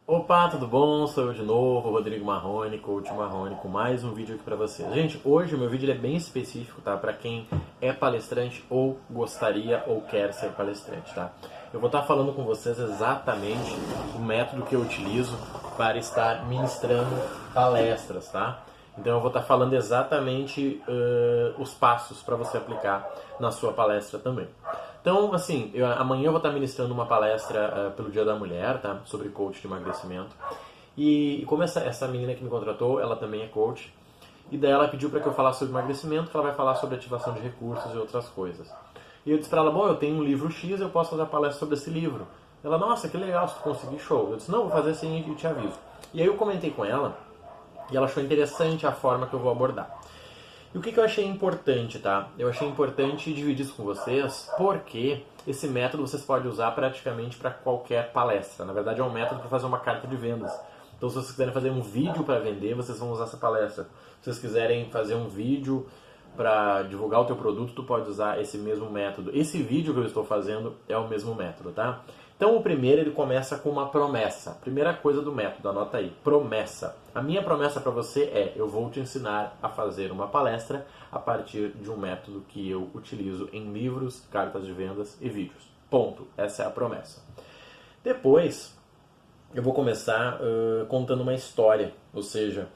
Opa, tudo bom? Sou eu de novo, Rodrigo Marrone, Coach Marrone, com mais um vídeo aqui pra vocês. Gente, hoje o meu vídeo é bem específico, tá? Pra quem é palestrante ou gostaria ou quer ser palestrante, tá? Eu vou estar falando com vocês exatamente o método que eu utilizo para estar ministrando palestras, tá? Então eu vou estar falando exatamente os passos para você aplicar na sua palestra também. Então, assim, amanhã eu vou estar ministrando uma palestra pelo Dia da Mulher, tá? Sobre coach de emagrecimento. E como essa menina que me contratou, ela também é coach, e daí ela pediu para que eu falasse sobre emagrecimento, que ela vai falar sobre ativação de recursos e outras coisas. E eu disse para ela, bom, eu tenho um livro X, eu posso fazer a palestra sobre esse livro. Ela, nossa, que legal, se tu conseguir, show. Eu disse, não, vou fazer assim e te aviso. E aí eu comentei com ela, e ela achou interessante a forma que eu vou abordar. E o que eu achei importante, tá? Eu achei importante dividir isso com vocês, porque esse método vocês podem usar praticamente para qualquer palestra. Na verdade, é um método para fazer uma carta de vendas. Então, se vocês quiserem fazer um vídeo para vender, vocês vão usar essa palestra. Se vocês quiserem fazer um vídeo para divulgar o teu produto, tu pode usar esse mesmo método. Esse vídeo que eu estou fazendo é o mesmo método, tá? Então o primeiro ele começa com uma promessa. Primeira coisa do método, anota aí, promessa. A minha promessa para você é, eu vou te ensinar a fazer uma palestra a partir de um método que eu utilizo em livros, cartas de vendas e vídeos. Ponto. Essa é a promessa. Depois, eu vou começar contando uma história, ou seja,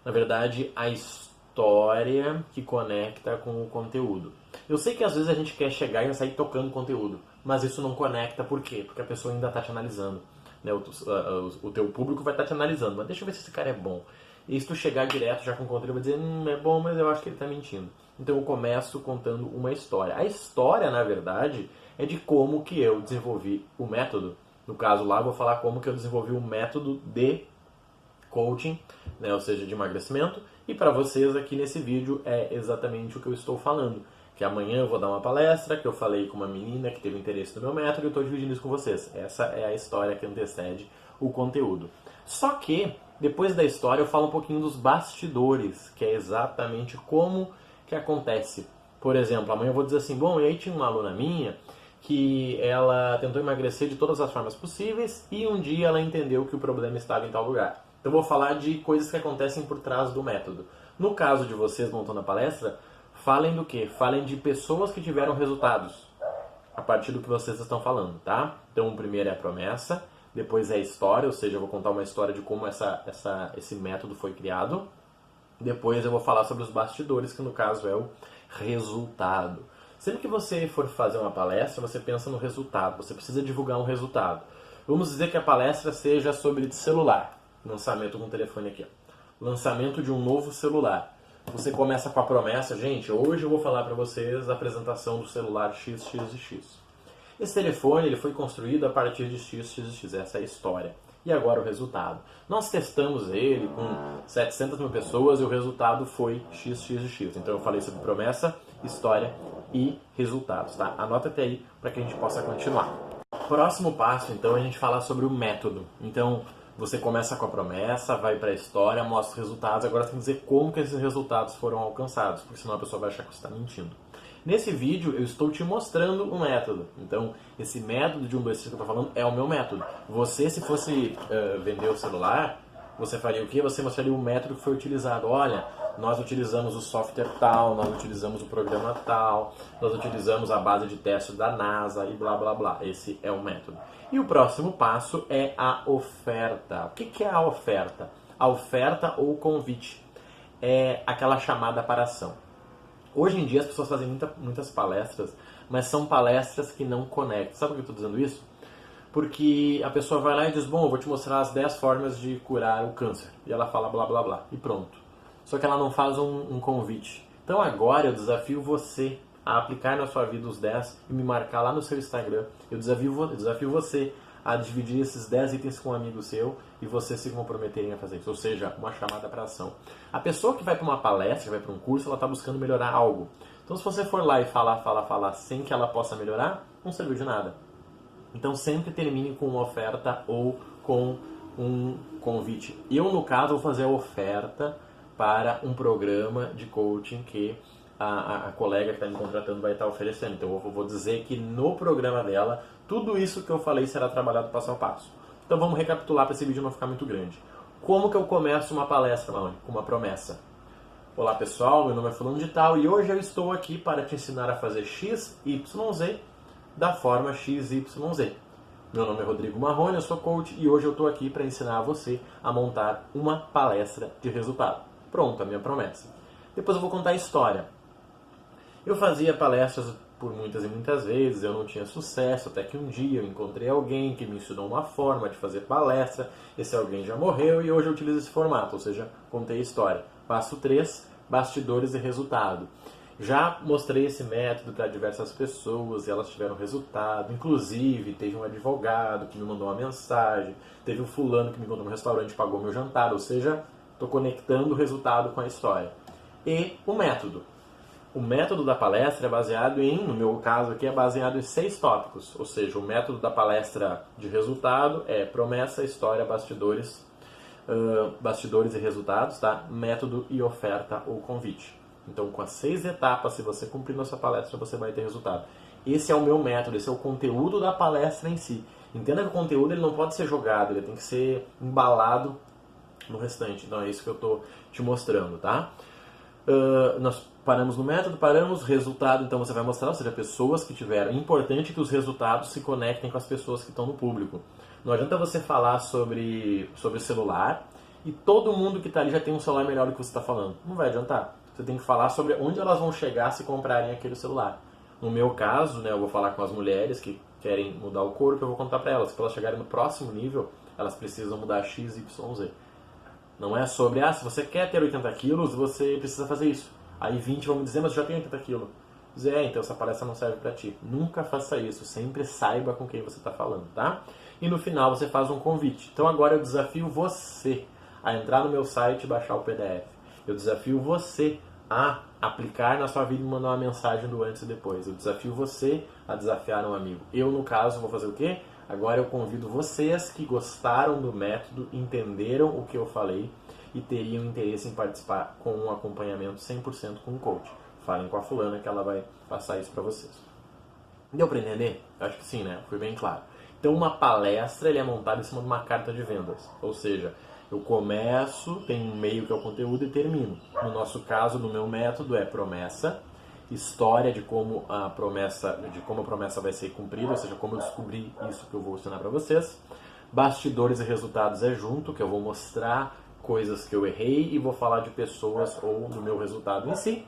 na verdade, a história que conecta com o conteúdo. Eu sei que às vezes a gente quer chegar e sair tocando conteúdo, mas isso não conecta, por quê? Porque a pessoa ainda está te analisando, né? O teu público vai estar te analisando, mas deixa eu ver se esse cara é bom. E se tu chegar direto já com o conteúdo, vai dizer, é bom, mas eu acho que ele está mentindo. Então eu começo contando uma história. A história, na verdade, é de como que eu desenvolvi o método. No caso lá, eu vou falar como que eu desenvolvi o método de coaching, né? Ou seja, de emagrecimento. E para vocês aqui nesse vídeo é exatamente o que eu estou falando. Que amanhã eu vou dar uma palestra, que eu falei com uma menina que teve interesse no meu método e eu estou dividindo isso com vocês. Essa é a história que antecede o conteúdo. Só que, depois da história, eu falo um pouquinho dos bastidores, que é exatamente como que acontece. Por exemplo, amanhã eu vou dizer assim, bom, e aí tinha uma aluna minha que ela tentou emagrecer de todas as formas possíveis e um dia ela entendeu que o problema estava em tal lugar. Então eu vou falar de coisas que acontecem por trás do método. No caso de vocês montando a palestra, falem do quê? Falem de pessoas que tiveram resultados a partir do que vocês estão falando, tá? Então, o primeiro é a promessa, depois é a história, ou seja, eu vou contar uma história de como esse método foi criado. Depois eu vou falar sobre os bastidores, que no caso é o resultado. Sempre que você for fazer uma palestra, você pensa no resultado, você precisa divulgar um resultado. Vamos dizer que a palestra seja sobre celular, lançamento com o telefone aqui, ó. Lançamento de um novo celular. Você começa com a promessa, gente, hoje eu vou falar para vocês a apresentação do celular X, X e X. Esse telefone ele foi construído a partir de X, X e X, essa é a história. E agora o resultado. Nós testamos ele com 700 mil pessoas e o resultado foi X, X e X. Então eu falei sobre promessa, história e resultados, tá? Anota até aí para que a gente possa continuar. Próximo passo, então, é a gente falar sobre o método. Então, você começa com a promessa, vai para a história, mostra os resultados, agora você tem que dizer como que esses resultados foram alcançados, porque senão a pessoa vai achar que você está mentindo. Nesse vídeo eu estou te mostrando o método, então esse método de 1, 2, 3 que eu estou falando é o meu método. Você, se fosse vender o celular, você faria o quê? Você mostraria o método que foi utilizado. Olha, nós utilizamos o software tal, nós utilizamos o programa tal, nós utilizamos a base de teste da NASA e blá blá blá. Esse é o método. E o próximo passo é a oferta. O que é a oferta? A oferta ou convite é aquela chamada para ação. Hoje em dia as pessoas fazem muitas palestras, mas são palestras que não conectam. Sabe por que eu estou dizendo isso? Porque a pessoa vai lá e diz, bom, eu vou te mostrar as 10 formas de curar o câncer. E ela fala blá blá blá e pronto. Só que ela não faz um convite. Então agora eu desafio você a aplicar na sua vida os 10 e me marcar lá no seu Instagram. Eu desafio você a dividir esses 10 itens com um amigo seu e vocês se comprometerem a fazer isso. Ou seja, uma chamada para ação. A pessoa que vai para uma palestra, que vai para um curso, ela está buscando melhorar algo. Então se você for lá e falar sem que ela possa melhorar, não serviu de nada. Então sempre termine com uma oferta ou com um convite. Eu, no caso, vou fazer a oferta para um programa de coaching que a colega que está me contratando vai estar oferecendo. Então eu vou dizer que no programa dela, tudo isso que eu falei será trabalhado passo a passo. Então vamos recapitular para esse vídeo não ficar muito grande. Como que eu começo uma palestra, Marrone? Com uma promessa. Olá pessoal, meu nome é fulano de tal e hoje eu estou aqui para te ensinar a fazer X, Y, Z da forma X, Y, Z. Meu nome é Rodrigo Marrone, eu sou coach e hoje eu estou aqui para ensinar você a montar uma palestra de resultado. Pronto, a minha promessa. Depois eu vou contar a história. Eu fazia palestras por muitas e muitas vezes, eu não tinha sucesso, até que um dia eu encontrei alguém que me ensinou uma forma de fazer palestra, esse alguém já morreu e hoje eu utilizo esse formato, ou seja, contei a história. Passo 3, bastidores e resultado. Já mostrei esse método para diversas pessoas e elas tiveram resultado. Inclusive, teve um advogado que me mandou uma mensagem, teve um fulano que me encontrou no restaurante e pagou meu jantar, ou seja, estou conectando o resultado com a história. E o método. O método da palestra é baseado em, no meu caso aqui, é baseado em 6 tópicos. Ou seja, o método da palestra de resultado é promessa, história, bastidores e resultados, tá? Método e oferta ou convite. Então, com as 6 etapas, se você cumprir na sua palestra, você vai ter resultado. Esse é o meu método, esse é o conteúdo da palestra em si. Entenda que o conteúdo ele não pode ser jogado, ele tem que ser embalado no restante. Então, é isso que eu estou te mostrando, tá? Nós paramos no método, paramos, resultado, então você vai mostrar, ou seja, pessoas que tiveram. É importante que os resultados se conectem com as pessoas que estão no público. Não adianta você falar sobre celular e todo mundo que está ali já tem um celular melhor do que você está falando. Não vai adiantar. Você tem que falar sobre onde elas vão chegar se comprarem aquele celular. No meu caso, né, eu vou falar com as mulheres que querem mudar o corpo, eu vou contar para elas que para elas chegarem no próximo nível, elas precisam mudar X, Y, Z. Não é sobre, se você quer ter 80 quilos, você precisa fazer isso. Aí 20 vão me dizer, mas eu já tenho 80 quilos. Dizer, então essa palestra não serve para ti. Nunca faça isso, sempre saiba com quem você está falando, tá? E no final você faz um convite. Então agora eu desafio você a entrar no meu site e baixar o PDF. Eu desafio você a aplicar na sua vida e mandar uma mensagem do antes e depois. Eu desafio você a desafiar um amigo. Eu, no caso, vou fazer o quê? Agora eu convido vocês que gostaram do método, entenderam o que eu falei e teriam interesse em participar com um acompanhamento 100% com um coach. Falem com a fulana que ela vai passar isso para vocês. Deu para entender? Eu acho que sim, né? Foi bem claro. Então uma palestra ele é montada em cima de uma carta de vendas. Ou seja, eu começo, tem um meio que é o conteúdo e termino. No nosso caso, no meu método, é promessa, história de como a promessa vai ser cumprida, ou seja, como eu descobri isso que eu vou ensinar para vocês. Bastidores e resultados é junto, que eu vou mostrar coisas que eu errei e vou falar de pessoas ou do meu resultado em si.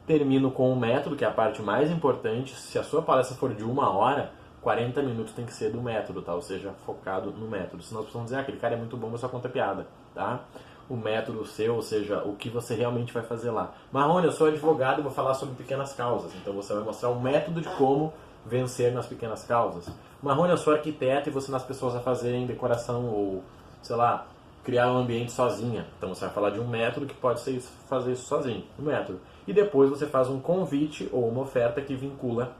Termino com o método, que é a parte mais importante. Se a sua palestra for de 1 hora, 40 minutos tem que ser do método, tá? Ou seja, focado no método. Senão as pessoas vão dizer, aquele cara é muito bom, mas só conta piada, tá? O método seu, ou seja, o que você realmente vai fazer lá. Marrone, eu sou advogado e vou falar sobre pequenas causas. Então você vai mostrar o método de como vencer nas pequenas causas. Marrone, eu sou arquiteto e vou ensinar as pessoas a fazerem decoração ou, sei lá, criar um ambiente sozinha. Então você vai falar de um método que pode ser isso, fazer isso sozinho, um método. E depois você faz um convite ou uma oferta que vincula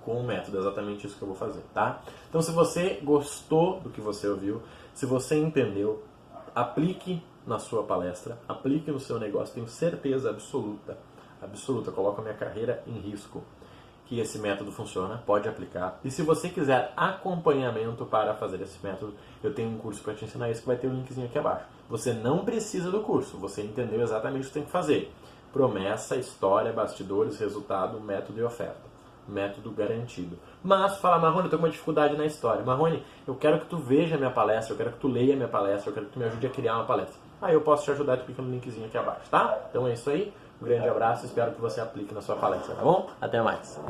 com o método, é exatamente isso que eu vou fazer, tá? Então se você gostou do que você ouviu, se você entendeu, aplique na sua palestra, aplique no seu negócio, tenho certeza absoluta, coloco a minha carreira em risco, que esse método funciona, pode aplicar. E se você quiser acompanhamento para fazer esse método, eu tenho um curso para te ensinar isso, que vai ter um linkzinho aqui abaixo. Você não precisa do curso, você entendeu exatamente o que tem que fazer. Promessa, história, bastidores, resultado, método e oferta. Método garantido. Mas fala, Marrone, eu tô com uma dificuldade na história. Marrone, eu quero que tu veja a minha palestra, eu quero que tu leia a minha palestra, eu quero que tu me ajude a criar uma palestra. Aí eu posso te ajudar, tu clica no linkzinho aqui abaixo, tá? Então é isso aí, um grande abraço, espero que você aplique na sua palestra, tá bom? Até mais!